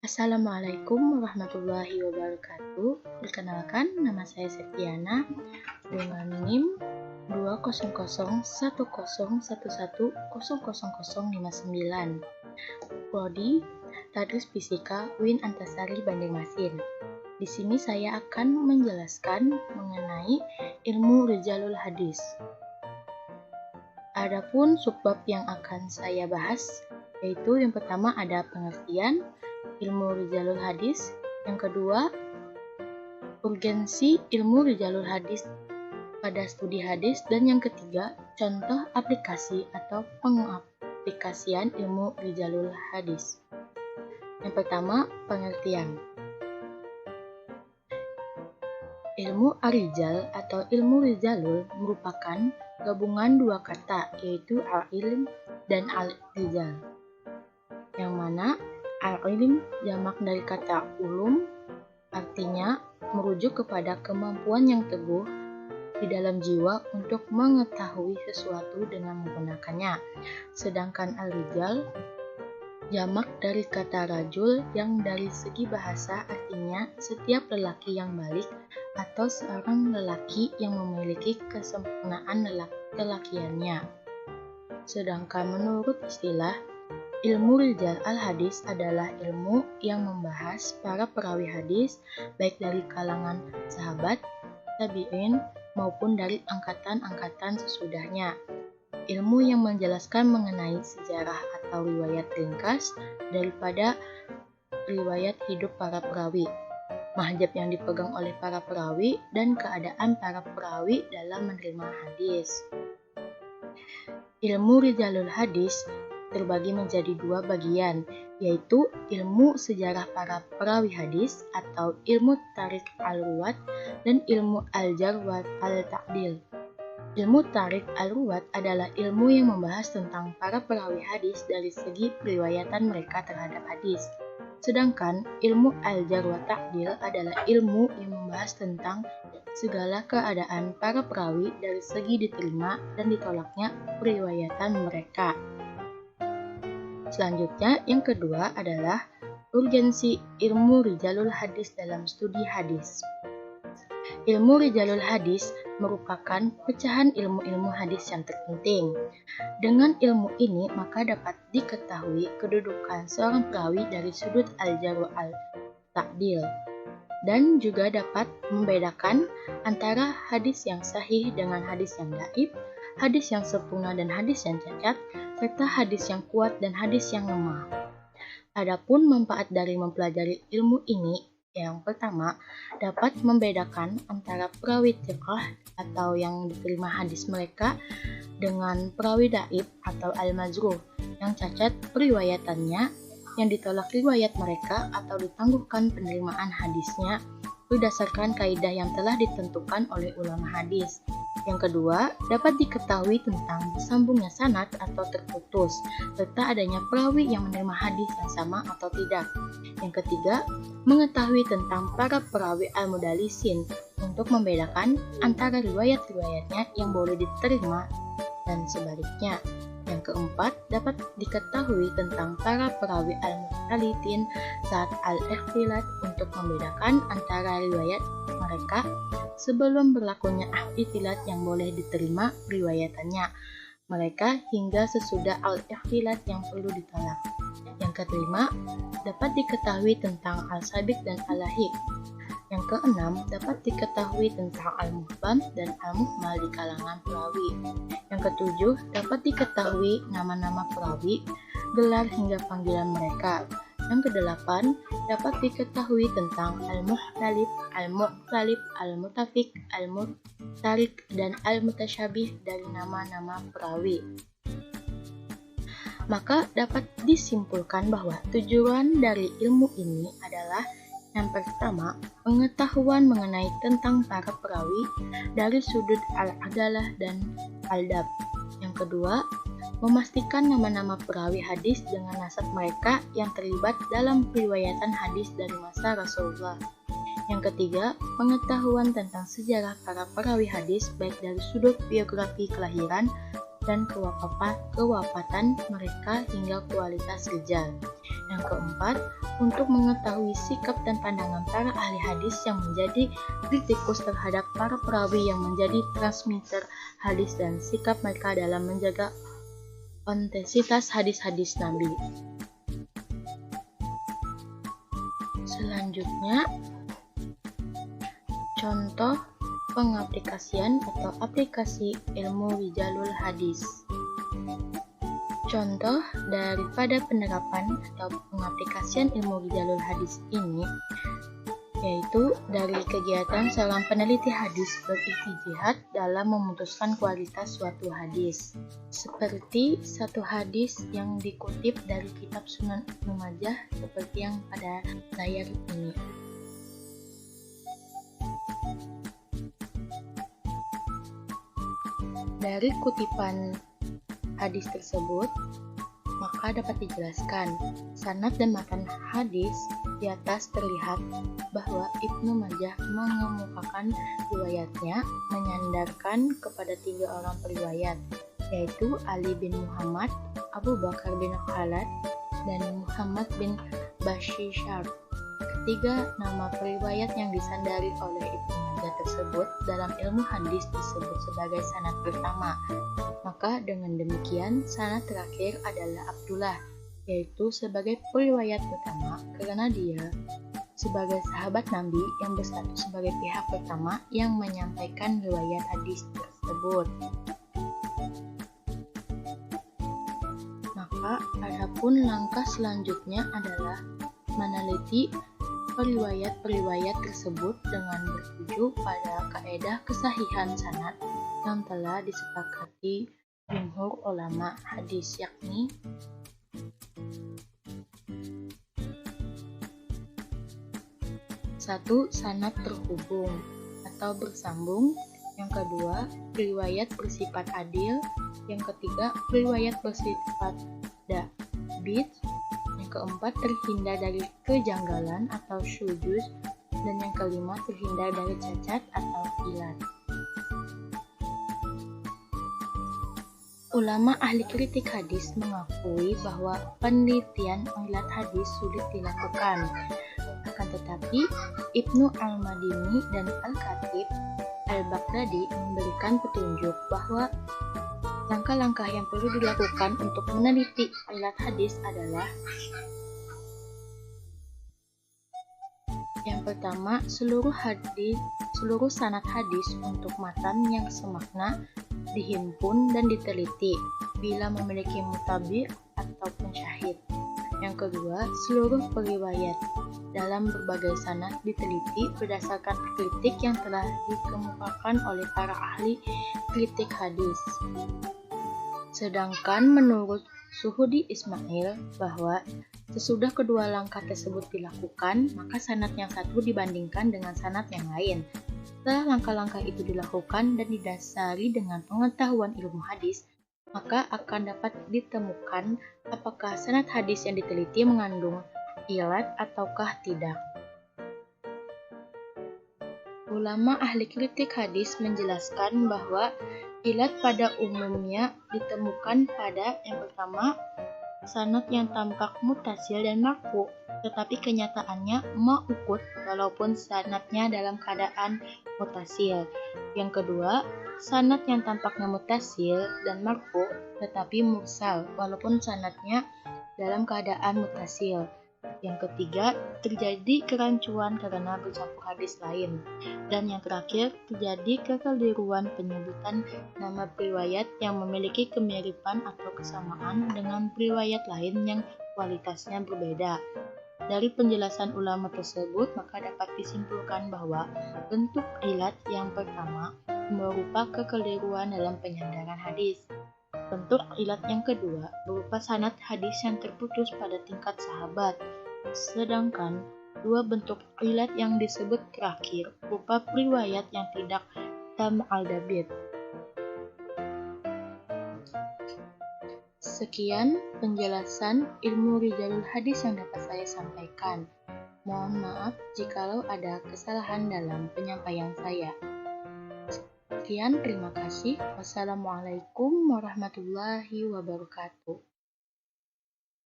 Assalamualaikum warahmatullahi wabarakatuh. Perkenalkan, nama saya Septiana dengan NIM 20010110059. Prodi Tadris Fisika UIN Antasari Banjarmasin. Di sini saya akan menjelaskan mengenai ilmu Rijalul Hadis. Adapun subbab yang akan saya bahas yaitu yang pertama ada pengertian ilmu Rijalul Hadis, yang kedua urgensi ilmu Rijalul Hadis pada studi hadis, dan yang ketiga contoh aplikasi atau pengaplikasian ilmu Rijalul Hadis. Yang pertama, pengertian. Ilmu Ar-Rijal atau ilmu Rijalul merupakan gabungan dua kata, yaitu al-ilm dan al-rijal, yang mana al-ilm jamak dari kata ulum, artinya merujuk kepada kemampuan yang teguh di dalam jiwa untuk mengetahui sesuatu dengan menggunakannya. Sedangkan al-rijal jamak dari kata rajul, yang dari segi bahasa artinya setiap lelaki yang balik atau seorang lelaki yang memiliki kesempurnaan kelakiannya. Sedangkan menurut istilah, ilmu Rijal al-Hadis adalah ilmu yang membahas para perawi hadis baik dari kalangan sahabat, tabi'in, maupun dari angkatan-angkatan sesudahnya. Ilmu yang menjelaskan mengenai sejarah atau riwayat ringkas daripada riwayat hidup para perawi, mahjab yang dipegang oleh para perawi, dan keadaan para perawi dalam menerima hadis. Ilmu Rijalul Hadis terbagi menjadi dua bagian, yaitu ilmu sejarah para perawi hadis atau ilmu tarik al-ruwat dan ilmu al-jar wa al-ta'dil. Ilmu tarik al-ruwat adalah ilmu yang membahas tentang para perawi hadis dari segi periwayatan mereka terhadap hadis. Sedangkan ilmu al-jar wa ta'dil adalah ilmu yang membahas tentang segala keadaan para perawi dari segi diterima dan ditolaknya periwayatan mereka. Selanjutnya, yang kedua adalah urgensi ilmu Rijalul Hadis dalam studi hadis. Ilmu Rijalul Hadis merupakan pecahan ilmu-ilmu hadis yang terpenting. Dengan ilmu ini, maka dapat diketahui kedudukan seorang perawi dari sudut al-jar wa al-ta'dil, dan juga dapat membedakan antara hadis yang sahih dengan hadis yang dhaif, hadis yang sempurna dan hadis yang cacat, serta hadis yang kuat dan hadis yang lemah. Adapun manfaat dari mempelajari ilmu ini, yang pertama, dapat membedakan antara perawi thiqah atau yang diterima hadis mereka dengan perawi dhaif atau al-majruh yang cacat periwayatannya, yang ditolak riwayat mereka atau ditangguhkan penerimaan hadisnya berdasarkan kaidah yang telah ditentukan oleh ulama hadis. Yang kedua, dapat diketahui tentang bersambungnya sanad atau terputus, serta adanya perawi yang menerima hadis yang sama atau tidak. Yang ketiga, mengetahui tentang para perawi al-mudalisin untuk membedakan antara riwayat-riwayatnya yang boleh diterima dan sebaliknya. Yang keempat, dapat diketahui tentang para perawi al-muhtalitin saat al-ikhtilat untuk membedakan antara riwayat mereka sebelum berlakunya ikhtilat yang boleh diterima riwayatannya mereka hingga sesudah al-ikhtilat yang perlu ditolak. Yang kelima, dapat diketahui tentang al-sabiq dan al-lahiq. Yang keenam, dapat diketahui tentang al-muhbam dan al-muhmal di kalangan perawi. Yang ketujuh, dapat diketahui nama-nama perawi, gelar hingga panggilan mereka. Yang kedelapan, dapat diketahui tentang al-muhtalif, al-mukhtalif, al-mutafiq, al-mutarik, dan al-mutasyabih dari nama-nama perawi. Maka dapat disimpulkan bahwa tujuan dari ilmu ini adalah yang pertama, pengetahuan mengenai tentang para perawi dari sudut al-adalah dan al-dab. Yang kedua, memastikan nama-nama perawi hadis dengan nasab mereka yang terlibat dalam periwayatan hadis dari masa Rasulullah. Yang ketiga, pengetahuan tentang sejarah para perawi hadis baik dari sudut biografi kelahiran dan kewafatan mereka hingga kualitas rijal. Yang keempat, untuk mengetahui sikap dan pandangan para ahli hadis yang menjadi kritikus terhadap para perawi yang menjadi transmitter hadis dan sikap mereka dalam menjaga otentisitas hadis-hadis Nabi. Selanjutnya, contoh pengaplikasian atau aplikasi ilmu rijalul hadis. Contoh daripada penerapan atau pengaplikasian ilmu rijalul hadis ini yaitu dari kegiatan seorang peneliti hadis berijtihad dalam memutuskan kualitas suatu hadis. Seperti satu hadis yang dikutip dari kitab Sunan Ibnu Majah seperti yang pada layar ini. Dari kutipan hadis tersebut, maka dapat dijelaskan sanad dan matan hadis di atas terlihat bahwa Ibnu Majah mengemukakan riwayatnya menyandarkan kepada 3 orang periwayat, yaitu Ali bin Muhammad, Abu Bakar bin Khalad, dan Muhammad bin Bashishar. Ketiga nama periwayat yang disandari oleh Ibnu Majah tersebut dalam ilmu hadis disebut sebagai sanad pertama. Maka dengan demikian sanad terakhir adalah Abdullah, yaitu sebagai periwayat pertama karena dia sebagai sahabat Nabi yang berstatus sebagai pihak pertama yang menyampaikan riwayat hadis tersebut. Maka adapun langkah selanjutnya adalah meneliti periwayat-periwayat tersebut dengan bertuju pada kaedah kesahihan sanad yang telah disepakati jumhur ulama hadis, yakni satu, sanad terhubung atau bersambung. Yang kedua, riwayat bersifat adil. Yang ketiga, riwayat bersifat dabit. Yang keempat, terhindar dari kejanggalan atau syuzuz. Dan yang kelima, terhindar dari cacat atau ilat. Ulama ahli kritik hadis mengakui bahwa penelitian ilat hadis sulit dilakukan. Akan tetapi, Ibnu al-Madini dan Al-Khatib al-Baghdadi memberikan petunjuk bahwa langkah-langkah yang perlu dilakukan untuk meneliti ilat hadis adalah: yang pertama, seluruh sanad hadis untuk matan yang semakna dihimpun dan diteliti bila memiliki mutabi ataupun syahid. Yang kedua, seluruh periwayat dalam berbagai sanad diteliti berdasarkan kritik yang telah dikemukakan oleh para ahli kritik hadis. Sedangkan menurut Suhudi Ismail bahwa sesudah kedua langkah tersebut dilakukan, maka sanad yang satu dibandingkan dengan sanad yang lain. Setelah langkah-langkah itu dilakukan dan didasari dengan pengetahuan ilmu hadis, maka akan dapat ditemukan apakah sanad hadis yang diteliti mengandung ilat ataukah tidak. Ulama ahli kritik hadis menjelaskan bahwa ilat pada umumnya ditemukan pada yang pertama, sanad yang tampak mutasil dan marfu, tetapi kenyataannya ma'ukut walaupun sanadnya dalam keadaan mutasil. Yang kedua, sanad yang tampaknya mutasil dan marfu tetapi mursal walaupun sanadnya dalam keadaan mutasil. Yang ketiga, terjadi kerancuan karena bercampur hadis lain. Dan yang terakhir, terjadi kekeliruan penyebutan nama periwayat yang memiliki kemiripan atau kesamaan dengan periwayat lain yang kualitasnya berbeda. Dari penjelasan ulama tersebut, maka dapat disimpulkan bahwa bentuk ilat yang pertama berupa kekeliruan dalam penyandaran hadis. Bentuk ilat yang kedua berupa sanad hadis yang terputus pada tingkat sahabat. Sedangkan dua bentuk ilat yang disebut terakhir berupa riwayat yang tidak tam al-dabit. Sekian penjelasan ilmu rijalul hadis yang dapat saya sampaikan. Mohon maaf jikalau ada kesalahan dalam penyampaian saya. Sekian, terima kasih. Wassalamualaikum warahmatullahi wabarakatuh.